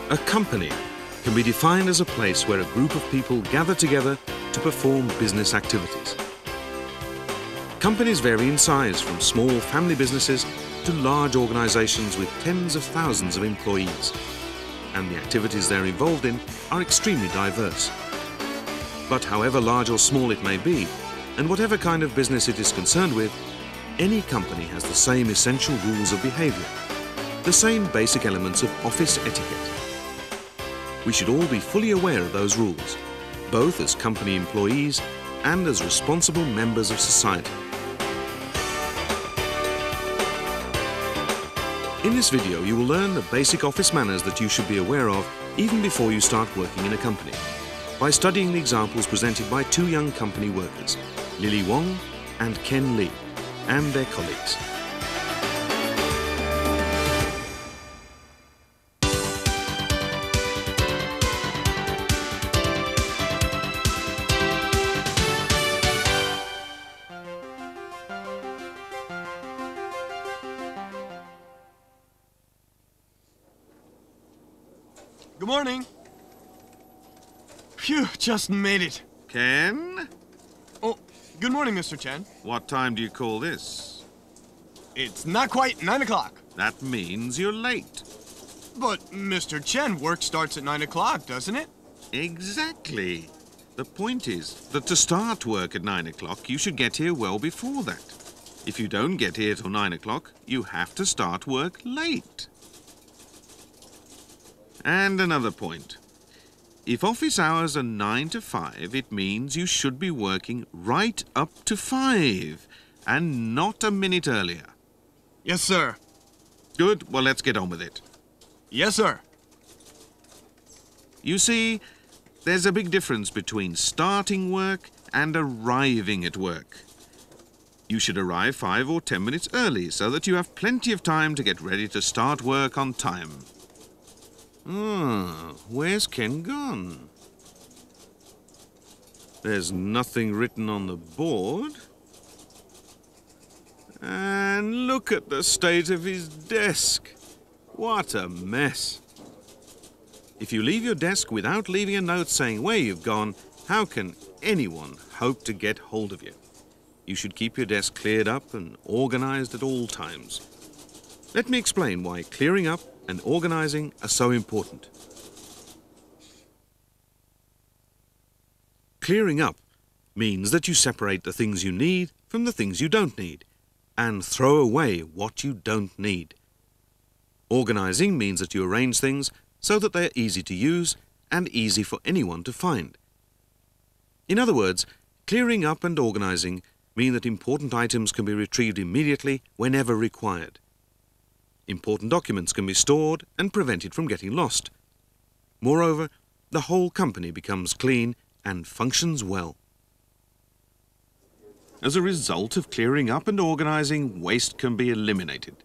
A company can be defined as a place where a group of people gather together to perform business activities. Companies vary in size from small family businesses to large organizations with tens of thousands of employees, and the activities they're involved in are extremely diverse. But however large or small it may be, and whatever kind of business it is concerned with, any company has the same essential rules of behavior, the same basic elements of office etiquette. We should all be fully aware of those rules, both as company employees and as responsible members of society. In this video, you will learn the basic office manners that you should be aware of even before you start working in a company, by studying the examples presented by two young company workers, Lily Wong and Ken Lee, and their colleagues. Good morning. Phew, just made it. Ken? Oh, good morning, Mr. Chen. What time do you call this? It's not quite 9 o'clock. That means you're late. But, Mr. Chen, work starts at 9 o'clock, doesn't it? Exactly. The point is that to start work at 9 o'clock, you should get here well before that. If you don't get here till 9 o'clock, you have to start work late. And another point. If office hours are 9 to 5, it means you should be working right up to 5 and not a minute earlier. Yes, sir. Good. Well, let's get on with it. Yes, sir. You see, there's a big difference between starting work and arriving at work. You should arrive 5 or 10 minutes early so that you have plenty of time to get ready to start work on time. Where's Ken gone? There's nothing written on the board. And look at the state of his desk. What a mess. If you leave your desk without leaving a note saying where you've gone, how can anyone hope to get hold of you? You should keep your desk cleared up and organized at all times. Let me explain why clearing up and organizing are so important. Clearing up means that you separate the things you need from the things you don't need, and throw away what you don't need. Organizing means that you arrange things so that they are easy to use and easy for anyone to find. In other words, clearing up and organizing mean that important items can be retrieved immediately whenever required. Important documents can be stored and prevented from getting lost. Moreover, the whole company becomes clean and functions well. As a result of clearing up and organizing, waste can be eliminated.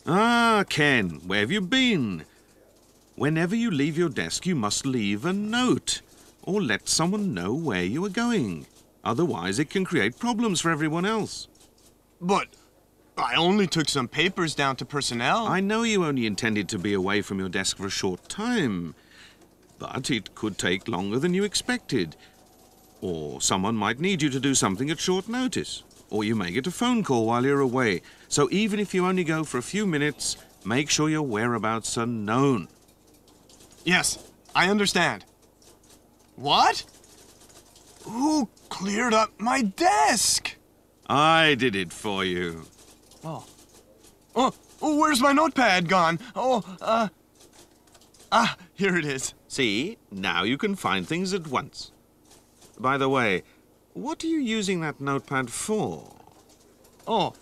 Ah, Ken, where have you been? Whenever you leave your desk, you must leave a note, or let someone know where you are going. Otherwise, it can create problems for everyone else. But I only took some papers down to personnel. I know you only intended to be away from your desk for a short time, but it could take longer than you expected. Or someone might need you to do something at short notice. Or you may get a phone call while you're away. So even if you only go for a few minutes, make sure your whereabouts are known. Yes, I understand. What? Who cleared up my desk? I did it for you. Oh, where's my notepad gone? Here it is. See, now you can find things at once. By the way, what are you using that notepad for? Oh,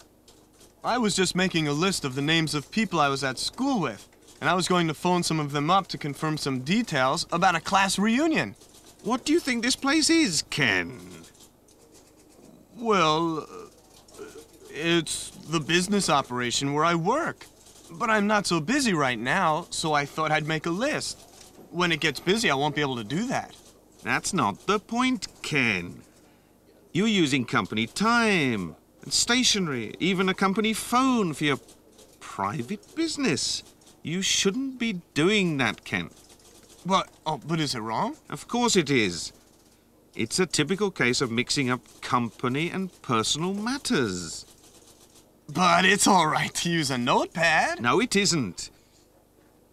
I was just making a list of the names of people I was at school with, and I was going to phone some of them up to confirm some details about a class reunion. What do you think this place is, Ken? Well, it's the business operation where I work. But I'm not so busy right now, so I thought I'd make a list. When it gets busy, I won't be able to do that. That's not the point, Ken. You're using company time. and stationery, even a company phone for your private business. You shouldn't be doing that, Ken. But is it wrong? Of course it is. It's a typical case of mixing up company and personal matters. But it's all right to use a notepad. No, it isn't.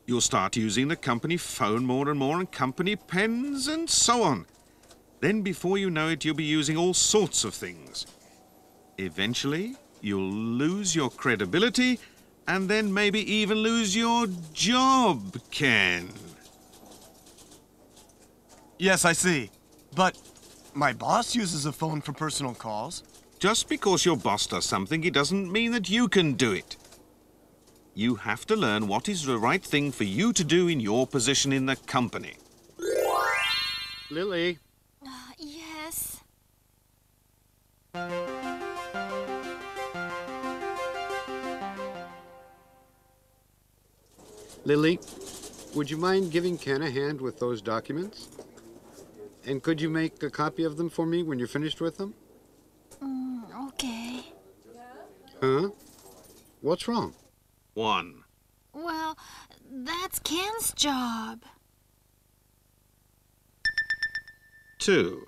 You'll start using the company phone more and more, and company pens and so on. Then before you know it, you'll be using all sorts of things. Eventually, you'll lose your credibility and then maybe even lose your job, Ken. Yes, I see. But my boss uses a phone for personal calls. Just because your boss does something, it doesn't mean that you can do it. You have to learn what is the right thing for you to do in your position in the company. Lily. Yes. Lily, would you mind giving Ken a hand with those documents? And could you make a copy of them for me when you're finished with them? Okay. Huh? What's wrong? 1. Well, that's Ken's job. 2.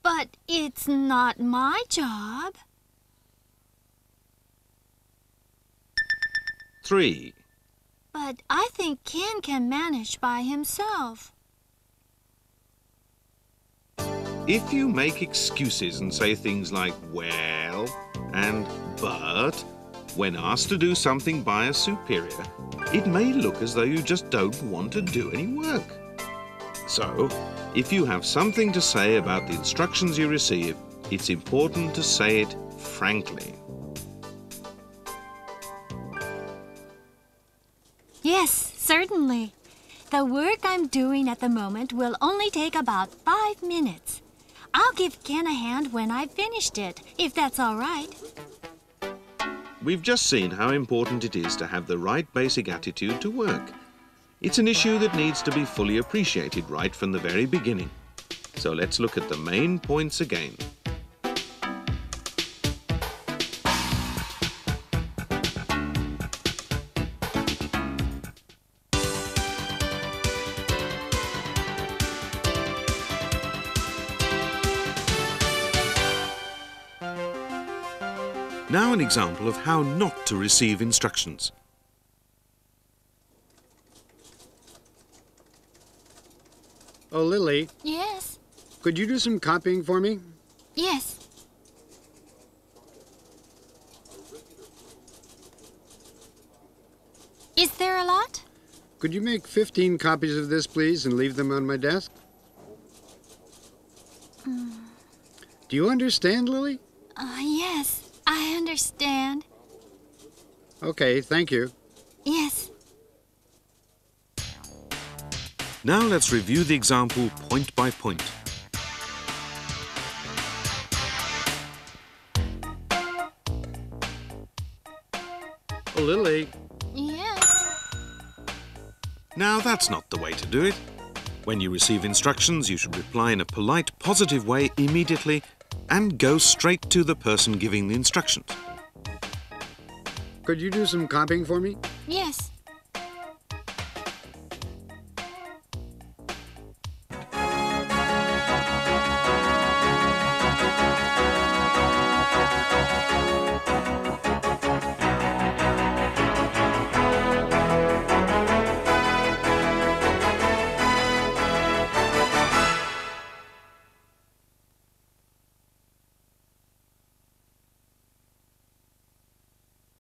But it's not my job. 3. But I think Ken can manage by himself. If you make excuses and say things like well and but when asked to do something by a superior, it may look as though you just don't want to do any work. So, if you have something to say about the instructions you receive, it's important to say it frankly. Yes, certainly. The work I'm doing at the moment will only take about 5 minutes. I'll give Ken a hand when I've finished it, if that's all right. We've just seen how important it is to have the right basic attitude to work. It's an issue that needs to be fully appreciated right from the very beginning. So let's look at the main points again. Now an example of how not to receive instructions. Oh, Lily, Yes. could you do some copying for me? Yes. Is there a lot? Could you make 15 copies of this, please, and leave them on my desk? Do you understand, Lily? Yes, I understand. Okay, thank you. Yes. Now let's review the example point by point. Oh, Lily, Yes. Now that's not the way to do it. When you receive instructions, you should reply in a polite, positive way immediately and go straight to the person giving the instructions. could you do some copying for me? Yes.